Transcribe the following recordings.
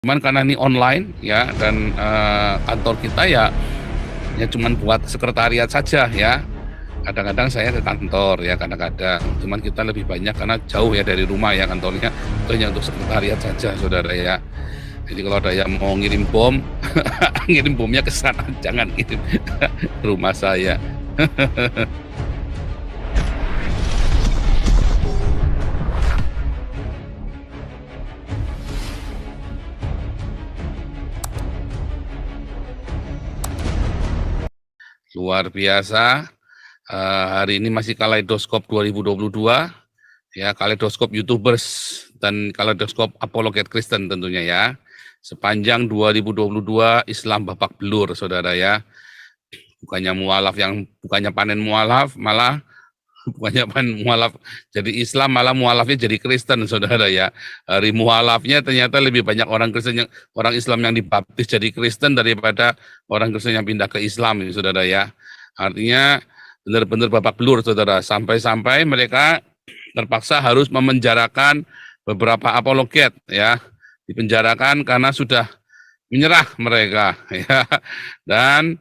Cuman karena ini online ya dan, kantor kita ya cuman buat sekretariat saja ya. Kadang-kadang saya ke kantor ya kadang-kadang, cuman kita lebih banyak karena jauh ya dari rumah ya kantornya, itu hanya untuk sekretariat saja Saudara ya. Jadi kalau ada yang mau ngirim bom, ngirim bomnya ke sana, jangan kirim ke rumah saya. Luar biasa, hari ini masih Kaleidoskop 2022, ya kaleidoskop YouTubers dan kaleidoskop apologet Kristen tentunya ya. Sepanjang 2022 Islam babak belur Saudara ya. Bukannya panen mualaf, malah bukannya panen mualaf jadi Islam, malah mualafnya jadi Kristen Saudara ya. Hari mualafnya ternyata lebih banyak orang Islam yang dibaptis jadi Kristen daripada orang Kristen yang pindah ke Islam ini Saudara ya. Artinya benar-benar babak belur Saudara, sampai-sampai mereka terpaksa harus memenjarakan beberapa apologet ya. Dipenjarakan karena sudah menyerah mereka ya. Dan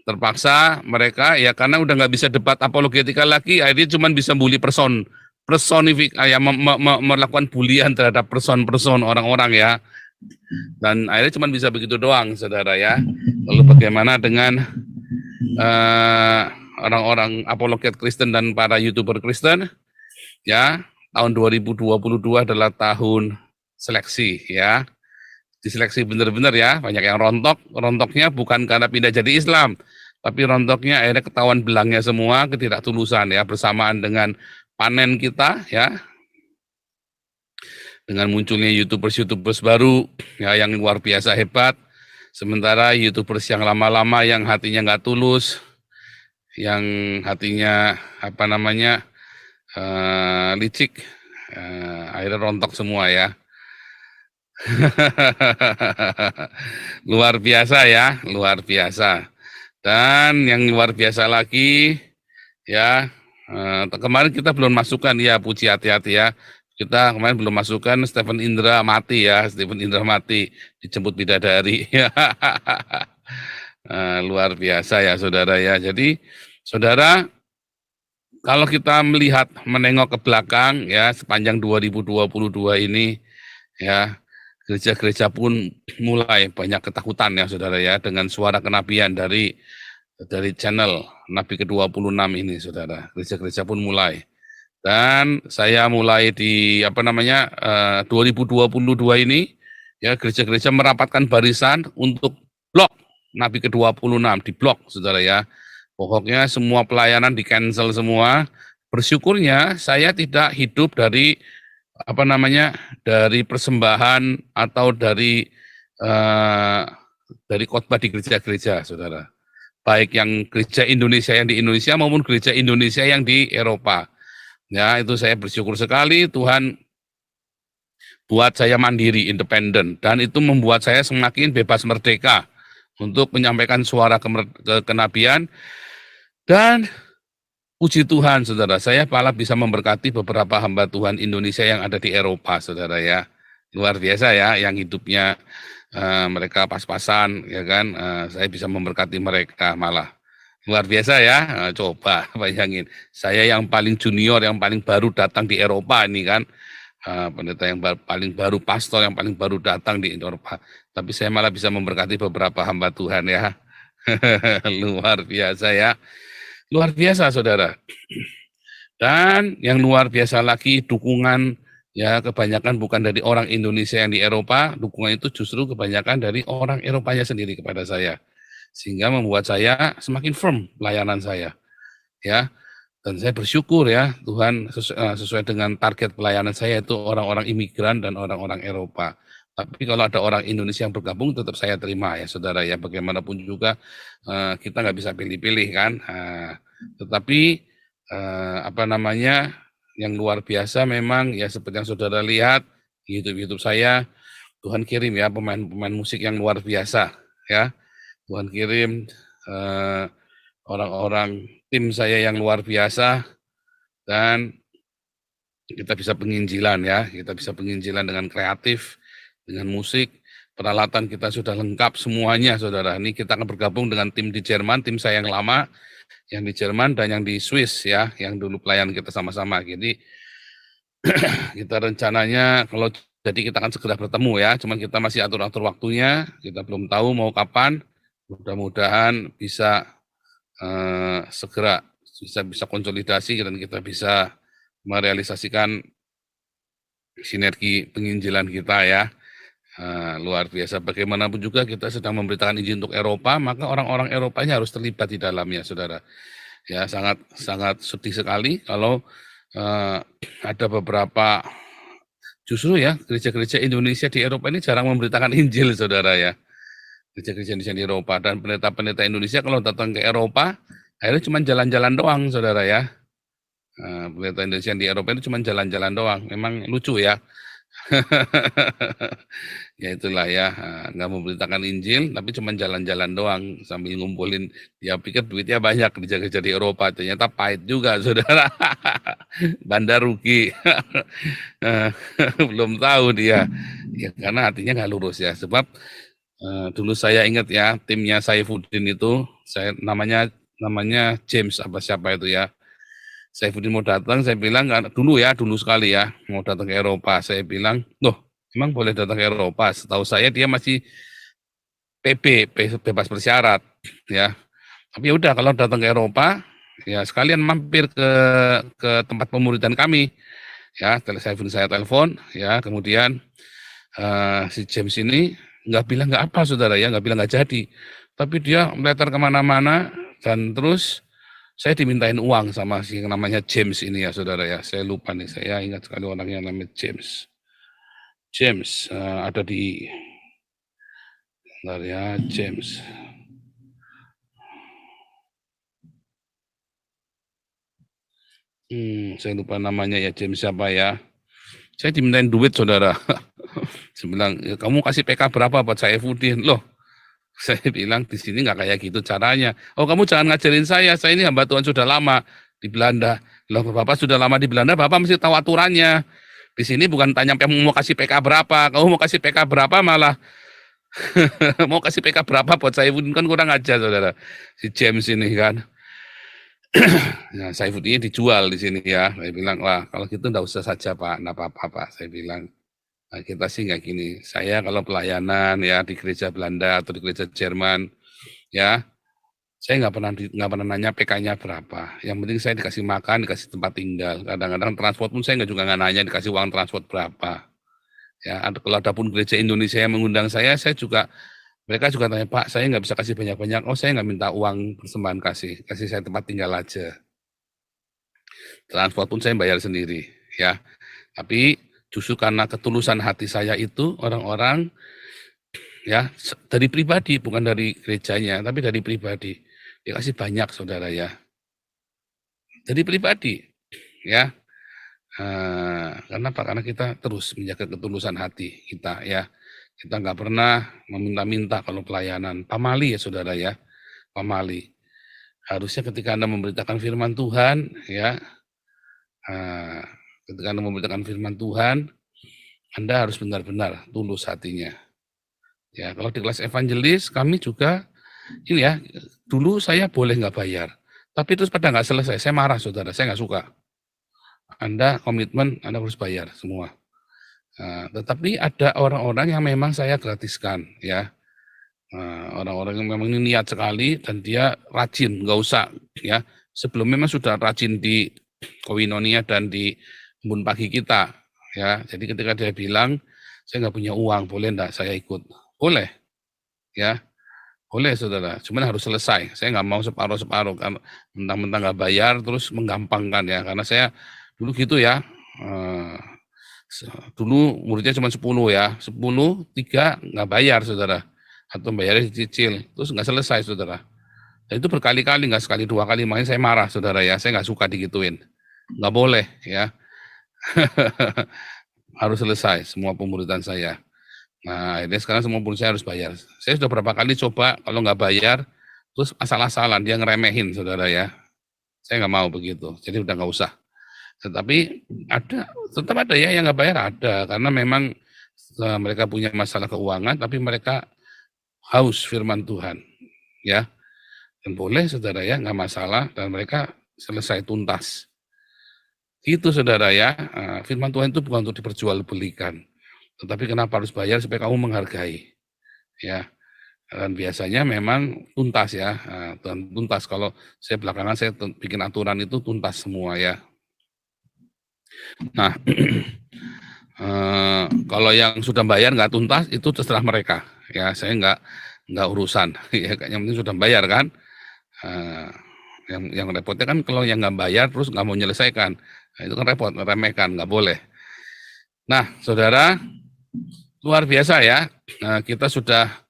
terpaksa mereka ya karena udah nggak bisa debat apologetika lagi, akhirnya cuma bisa bully melakukan bulian terhadap person-person orang-orang ya. Dan akhirnya cuma bisa begitu doang Saudara ya. Lalu bagaimana dengan orang-orang apologet Kristen dan para YouTuber Kristen ya. Tahun 2022 adalah tahun seleksi ya. Diseleksi benar-benar ya, banyak yang rontoknya bukan karena pindah jadi Islam, tapi rontoknya akhirnya ketahuan belangnya semua, ketidaktulusan ya, bersamaan dengan panen kita ya, dengan munculnya YouTubers baru ya yang luar biasa hebat, sementara YouTubers yang lama-lama yang hatinya nggak tulus, yang hatinya licik, akhirnya rontok semua ya. Luar biasa ya, luar biasa. Dan yang luar biasa lagi ya, kemarin kita belum masukkan ya, Puji hati-hati ya. Kita kemarin belum masukkan Stephen Indra mati ya, Stephen Indra mati dijemput bidadari. Luar biasa ya Saudara ya. Jadi Saudara, kalau kita menengok ke belakang ya sepanjang 2022 ini ya, gereja-gereja pun mulai banyak ketakutan ya Saudara ya dengan suara kenabian dari channel Nabi ke-26 ini Saudara. Gereja-gereja pun mulai. Dan saya mulai di 2022 ini ya gereja-gereja merapatkan barisan untuk blok Nabi ke-26, di blok Saudara ya. Pokoknya semua pelayanan di-cancel semua. Bersyukurnya saya tidak hidup dari dari persembahan atau dari khotbah di gereja-gereja, Saudara. Baik yang gereja Indonesia yang di Indonesia maupun gereja Indonesia yang di Eropa. Ya, itu saya bersyukur sekali Tuhan buat saya mandiri, independen, dan itu membuat saya semakin bebas merdeka untuk menyampaikan suara kenabian. Dan puji Tuhan, Saudara, saya malah bisa memberkati beberapa hamba Tuhan Indonesia yang ada di Eropa, Saudara ya. Luar biasa ya, yang hidupnya mereka pas-pasan, ya kan. Saya bisa memberkati mereka malah. Luar biasa ya, coba bayangin. Saya yang paling junior, yang paling baru datang di Eropa ini kan. Pendeta yang paling baru, pastor yang paling baru datang di Eropa. Tapi saya malah bisa memberkati beberapa hamba Tuhan ya. Luar biasa ya. Luar biasa Saudara. Dan yang luar biasa lagi dukungan ya kebanyakan bukan dari orang Indonesia yang di Eropa, dukungan itu justru kebanyakan dari orang Eropanya sendiri kepada saya. Sehingga membuat saya semakin firm pelayanan saya. Ya. Dan saya bersyukur ya Tuhan sesuai dengan target pelayanan saya itu orang-orang imigran dan orang-orang Eropa. Tapi kalau ada orang Indonesia yang bergabung tetap saya terima ya Saudara ya, bagaimanapun juga kita nggak bisa pilih-pilih kan. Tetapi yang luar biasa memang ya seperti yang Saudara lihat di YouTube saya, Tuhan kirim ya pemain-pemain musik yang luar biasa ya. Tuhan kirim orang-orang tim saya yang luar biasa dan kita bisa penginjilan ya, kita bisa penginjilan dengan kreatif dengan musik, peralatan kita sudah lengkap semuanya, saudara. Ini kita akan bergabung dengan tim di Jerman, tim saya yang lama, yang di Jerman dan yang di Swiss ya, yang dulu pelayan kita sama-sama. Jadi kita rencananya kalau jadi kita akan segera bertemu ya, cuman kita masih atur-atur waktunya, kita belum tahu mau kapan. Mudah-mudahan bisa segera bisa konsolidasi dan kita bisa merealisasikan sinergi penginjilan kita ya. Luar biasa. Bagaimanapun juga kita sedang memberitakan Injil untuk Eropa, maka orang-orang Eropanya harus terlibat di dalamnya, saudara. Ya, sangat sangat sedih sekali kalau ada beberapa justru ya gereja-gereja Indonesia di Eropa ini jarang memberitakan Injil, saudara ya. Gereja-gereja Indonesia di Eropa dan pendeta-pendeta Indonesia kalau datang ke Eropa akhirnya cuma jalan-jalan doang, saudara ya. Pendeta Indonesia di Eropa itu cuma jalan-jalan doang. Memang lucu ya. Ya itulah ya, nggak memberitakan Injil, tapi cuma jalan-jalan doang sambil ngumpulin. Dia pikir duitnya banyak gereja-gereja di Eropa, ternyata pahit juga, saudara. Bandar rugi. Belum tahu dia. Ya karena hatinya nggak lurus ya. Sebab dulu saya ingat ya, timnya Saifuddin itu, namanya James apa siapa itu ya. Saifuddin mau datang, saya bilang dulu sekali ya, mau datang ke Eropa. Saya bilang, loh, emang boleh datang ke Eropa? Setahu saya dia masih bebas bersyarat, ya. Tapi ya udah kalau datang ke Eropa, ya sekalian mampir ke tempat pemuridan kami, ya. Saifuddin saya telepon, ya. Kemudian si James ini nggak apa, saudara ya, nggak bilang nggak jadi. Tapi dia meletar kemana-mana dan terus saya dimintain uang sama si yang namanya James ini ya, saudara ya. Saya lupa nih, saya ingat sekali orangnya namanya James. James ada di, bentar ya, James. Saya lupa namanya ya, James siapa ya. Saya dimintain duit, saudara. Saya bilang, ya, kamu kasih PK berapa buat Saifuddin? Loh, saya bilang di sini nggak kayak gitu caranya. Oh, kamu jangan ngajarin saya ini hamba Tuhan sudah lama di Belanda. Loh, Bapak sudah lama di Belanda, Bapak mesti tahu aturannya. Di sini bukan tanya mau kasih PK berapa, kamu mau kasih PK berapa malah mau kasih PK berapa buat Saifuddin, kan kurang ajar, saudara. Si James ini kan. Nah, Saifuddin ini dijual di sini ya. Saya bilang, wah kalau gitu enggak usah saja Pak, enggak apa-apa Pak. Saya bilang, nah, kita sih nggak gini. Saya kalau pelayanan ya di gereja Belanda atau di gereja Jerman, ya saya nggak pernah nanya PK-nya berapa. Yang penting saya dikasih makan, dikasih tempat tinggal. Kadang-kadang transport pun saya juga nggak nanya dikasih uang transport berapa. Ya, kalau ada pun gereja Indonesia yang mengundang saya juga mereka juga tanya, Pak, saya nggak bisa kasih banyak-banyak. Oh, saya nggak minta uang persembahan, kasih saya tempat tinggal aja. Transport pun saya bayar sendiri, ya. Tapi justru karena ketulusan hati saya itu orang-orang ya dari pribadi, bukan dari gerejanya, tapi dari pribadi dikasih banyak, saudara ya. Dari pribadi, ya. Kenapa? Karena kita terus menjaga ketulusan hati kita ya. Kita nggak pernah meminta-minta kalau pelayanan. Pamali ya, saudara ya. Pamali. Harusnya ketika Anda memberitakan firman Tuhan, ya, ketika Anda memberitakan firman Tuhan, Anda harus benar-benar tulus hatinya. Ya, kalau di kelas evangelis kami juga ini ya, dulu saya boleh nggak bayar, tapi terus pada nggak selesai, saya marah, saudara, saya nggak suka. Anda komitmen, Anda harus bayar semua. Tetapi ada orang-orang yang memang saya gratiskan, ya. Orang-orang yang memang ini niat sekali dan dia rajin, nggak usah ya. Sebelumnya memang sudah rajin di koinonia dan di embun pagi kita, ya. Jadi ketika dia bilang, saya nggak punya uang, boleh enggak saya ikut? Boleh, ya. Boleh, saudara. Cuman harus selesai. Saya nggak mau separuh-separuh, kan mentang-mentang nggak bayar terus menggampangkan ya. Karena saya dulu gitu ya. Dulu muridnya cuma 10 ya, 10, 3 nggak bayar, saudara. Atau bayarnya dicicil, terus nggak selesai, saudara. Dan itu berkali-kali, nggak sekali 2 kali, makanya saya marah, saudara ya. Saya nggak suka digituin. Nggak boleh ya. Harus selesai semua pemuridan saya. Nah, akhirnya sekarang semua murid saya harus bayar. Saya sudah berapa kali coba, kalau nggak bayar, terus asal-asalan, dia ngeremehin, saudara ya. Saya nggak mau begitu, jadi udah nggak usah. Tetapi tetap ada ya yang nggak bayar, ada. Karena memang mereka punya masalah keuangan, tapi mereka haus firman Tuhan, ya. Dan boleh saudara ya, nggak masalah, dan mereka selesai tuntas. Itu saudara ya, firman Tuhan itu bukan untuk diperjualbelikan, tetapi kenapa harus bayar supaya kamu menghargai, ya. Dan biasanya memang tuntas ya, dan tuntas. Kalau saya belakangan saya bikin aturan itu tuntas semua ya. Nah, kalau yang sudah bayar nggak tuntas itu terserah mereka ya, saya nggak urusan ya, yang penting sudah bayar kan. Yang repotnya kan kalau yang nggak bayar terus nggak mau menyelesaikan, nah, itu kan repot, meremehkan, nggak boleh. Nah, saudara, luar biasa ya, kita sudah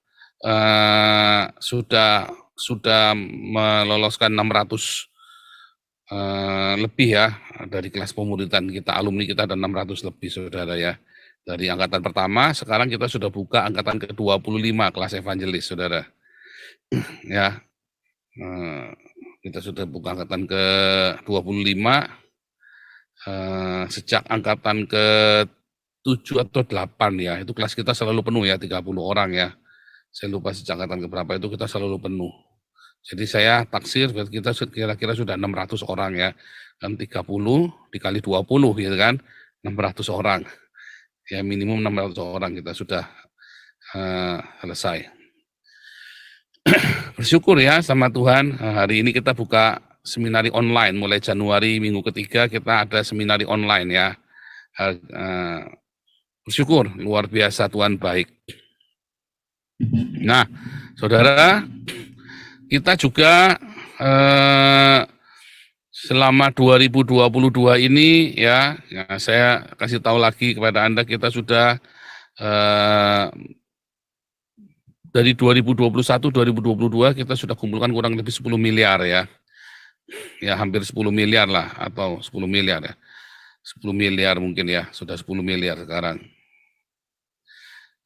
meloloskan 600 lebih ya, dari kelas pemuridan kita, alumni kita ada 600 lebih saudara ya. Dari angkatan pertama, sekarang kita sudah buka angkatan ke-25 kelas evangelis saudara. Ya, kita sudah buka angkatan ke-25, sejak angkatan ke-7 atau 8 ya, itu kelas kita selalu penuh ya, 30 orang ya. Saya lupa sejak angkatan keberapa itu kita selalu penuh. Jadi saya taksir kita kira-kira sudah 600 orang ya, kan 30 dikali 20 gitu kan, 600 orang. Ya minimum 600 orang kita sudah selesai. Bersyukur ya sama Tuhan, hari ini kita buka seminari online, mulai Januari minggu ketiga kita ada seminari online ya. Bersyukur, luar biasa Tuhan baik. Nah, saudara, kita juga selama 2022 ini ya, saya kasih tahu lagi kepada Anda, kita sudah dari 2021-2022 kita sudah kumpulkan kurang lebih 10 miliar ya. Ya hampir 10 miliar lah, atau 10 miliar ya. 10 miliar mungkin ya, sudah 10 miliar sekarang.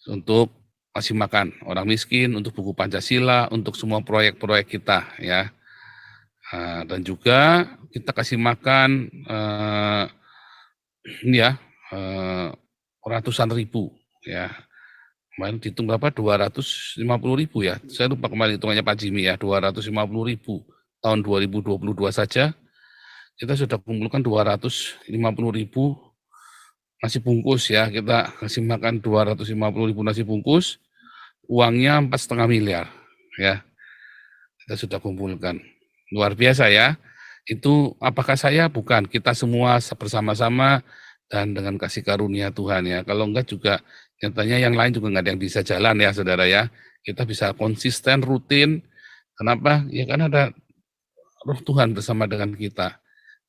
Untuk kasih makan orang miskin, untuk buku Pancasila, untuk semua proyek-proyek kita ya. Dan juga kita kasih makan ini ya, ratusan ribu ya. Kemarin dihitung berapa? 250 ribu ya. Saya lupa kemarin hitungannya Pak Jimmy ya, 250 ribu. Tahun 2022 saja kita sudah kumpulkan 250 ribu nasi bungkus ya. Kita kasih makan 250 ribu nasi bungkus, uangnya 4,5 miliar ya. Kita sudah kumpulkan. Luar biasa ya. Itu apakah saya? Bukan. Kita semua bersama-sama dan dengan kasih karunia Tuhan ya. Kalau enggak juga nyatanya yang lain juga enggak ada yang bisa jalan ya saudara ya. Kita bisa konsisten, rutin. Kenapa? Ya karena ada roh Tuhan bersama dengan kita.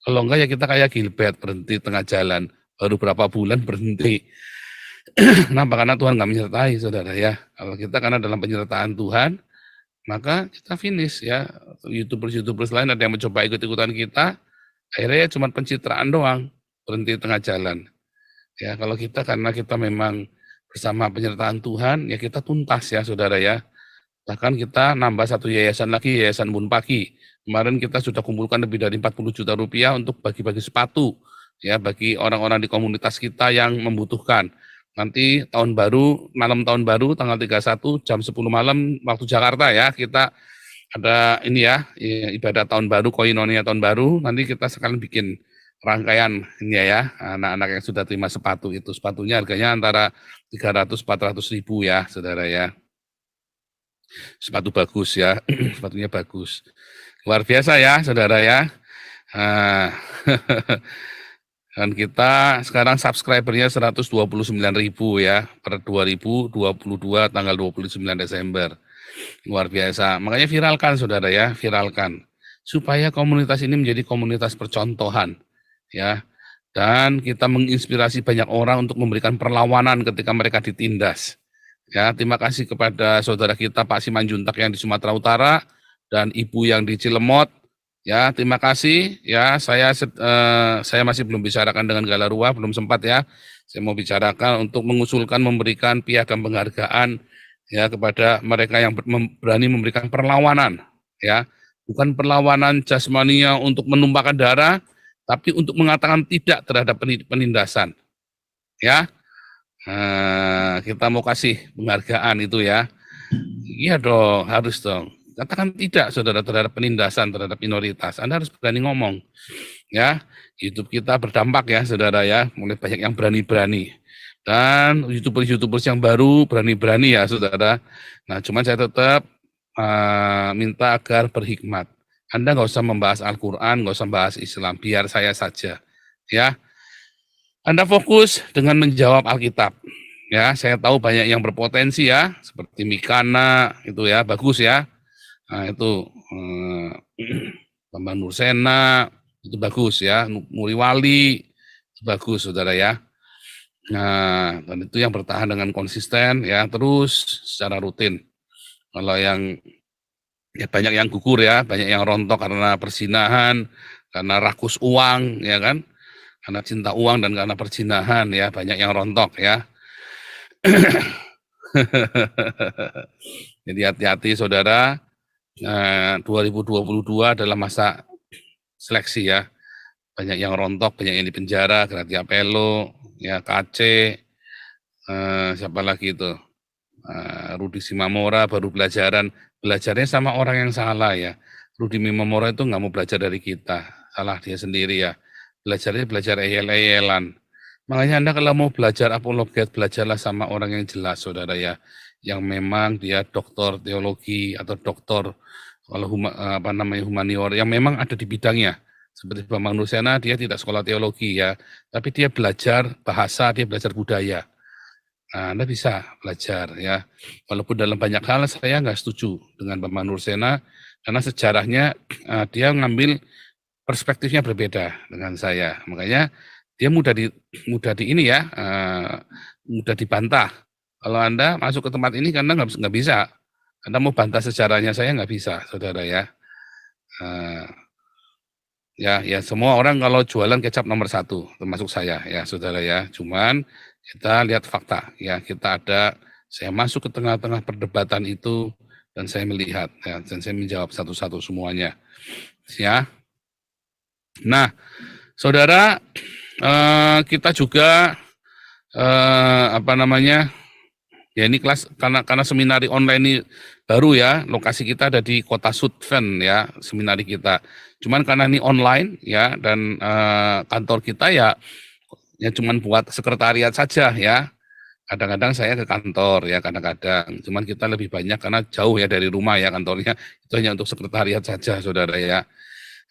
Kalau enggak ya kita kayak Gilbert, berhenti tengah jalan. Baru berapa bulan berhenti. Kenapa? Karena Tuhan enggak menyertai saudara ya. Kalau kita karena dalam penyertaan Tuhan, maka kita finish ya. YouTubers lain ada yang mencoba ikut-ikutan kita, akhirnya cuma pencitraan doang, berhenti tengah jalan. Ya kalau kita karena kita memang bersama penyertaan Tuhan, ya kita tuntas ya saudara ya. Bahkan kita nambah satu yayasan lagi, Yayasan Bun Pagi. Kemarin kita sudah kumpulkan lebih dari 40 juta rupiah untuk bagi-bagi sepatu ya bagi orang-orang di komunitas kita yang membutuhkan. Nanti tahun baru, malam tahun baru tanggal 31 jam 10 malam waktu Jakarta ya, kita ada ini ya, ibadah tahun baru, koinonia tahun baru, nanti kita sekalian bikin rangkaian ini ya, anak-anak yang sudah terima sepatu itu. Sepatunya harganya antara 300-400 ribu ya, saudara ya. Sepatu bagus ya, sepatunya bagus. Luar biasa ya, saudara ya. Dan kita sekarang subscribernya 129 ribu ya, per 2022 tanggal 29 Desember. Luar biasa, makanya viralkan saudara ya, viralkan. Supaya komunitas ini menjadi komunitas percontohan ya. Dan kita menginspirasi banyak orang untuk memberikan perlawanan ketika mereka ditindas. Ya, terima kasih kepada saudara kita Pak Simanjuntak yang di Sumatera Utara dan Ibu yang di Cilemot. Ya, terima kasih. Ya, saya masih belum bicarakan dengan Galarua, belum sempat ya. Saya mau bicarakan untuk mengusulkan memberikan piagam penghargaan ya kepada mereka yang berani memberikan perlawanan. Ya, bukan perlawanan jasmania untuk menumpahkan darah, tapi untuk mengatakan tidak terhadap penindasan. Ya, Kita mau kasih penghargaan itu ya. Iya dong, harus dong. Katakan tidak, saudara, terhadap penindasan terhadap minoritas. Anda harus berani ngomong. Ya, YouTube kita berdampak ya, saudara ya. Mulai banyak yang berani-berani. Dan YouTubers yang baru berani-berani ya, saudara. Nah, cuman saya tetap minta agar berhikmat. Anda nggak usah membahas Al-Quran, nggak usah membahas Islam, biar saya saja. Ya, Anda fokus dengan menjawab Alkitab. Ya, saya tahu banyak yang berpotensi ya, seperti Mikana itu ya, bagus ya. Nah, itu Bambang Nursena itu bagus ya, Muriwali itu bagus, saudara ya. Nah, dan itu yang bertahan dengan konsisten ya, terus secara rutin. Kalau yang ya banyak yang gugur ya, banyak yang rontok karena persinahan, karena rakus uang ya kan, karena cinta uang dan karena persinahan ya, banyak yang rontok ya. Jadi hati-hati saudara, 2022 adalah masa seleksi ya. Banyak yang rontok, banyak yang dipenjara, Gratia Pelo, ya KC, siapa lagi itu, Rudi Simamora baru belajarnya sama orang yang salah ya. Rudi Simamora itu nggak mau belajar dari kita, salah dia sendiri ya. Belajar eyel-eyelan. Makanya Anda kalau mau belajar apologet, belajarlah sama orang yang jelas, saudara ya. Yang memang dia doktor teologi atau doktor kalau humaniora, yang memang ada di bidangnya. Seperti Bambang Nursena, dia tidak sekolah teologi ya, tapi dia belajar bahasa, dia belajar budaya. Nah, Anda bisa belajar ya. Walaupun dalam banyak hal saya nggak setuju dengan Bambang Nursena, karena sejarahnya dia ngambil perspektifnya berbeda dengan saya. Makanya dia mudah di ini ya, mudah dibantah. Kalau Anda masuk ke tempat ini karena nggak bisa. Anda mau bantah sejarahnya saya nggak bisa, saudara ya. Ya semua orang kalau jualan kecap nomor 1, termasuk saya ya, saudara ya. Cuman kita lihat fakta ya, saya masuk ke tengah-tengah perdebatan itu dan saya melihat ya, dan saya menjawab satu-satu semuanya. Ya. Nah, saudara, kita juga ya ini kelas karena seminari online ini baru ya, lokasi kita ada di Kota Zutphen ya, seminari kita. Cuman karena ini online ya, dan kantor kita ya cuman buat sekretariat saja ya. Kadang-kadang saya ke kantor ya, kadang-kadang. Cuman kita lebih banyak karena jauh ya dari rumah ya kantornya. Itu hanya untuk sekretariat saja, saudara ya.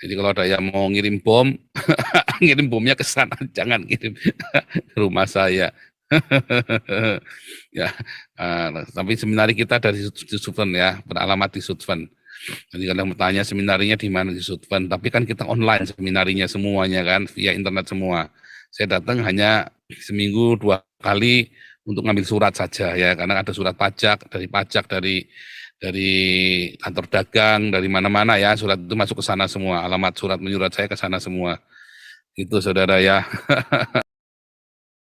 Jadi kalau ada yang mau ngirim bom, ngirim bomnya ke sana, jangan kirim ke rumah saya. Ya, tapi seminari kita dari Zutphen ya, beralamat di Zutphen. Jadi kadang bertanya seminarinya di mana, di Zutphen, tapi kan kita online seminarinya semuanya kan, via internet semua. Saya datang hanya seminggu 2 kali untuk ngambil surat saja ya, karena ada surat pajak dari kantor dagang, dari mana-mana ya, surat itu masuk ke sana semua, alamat surat menyurat saya ke sana semua. Itu saudara ya.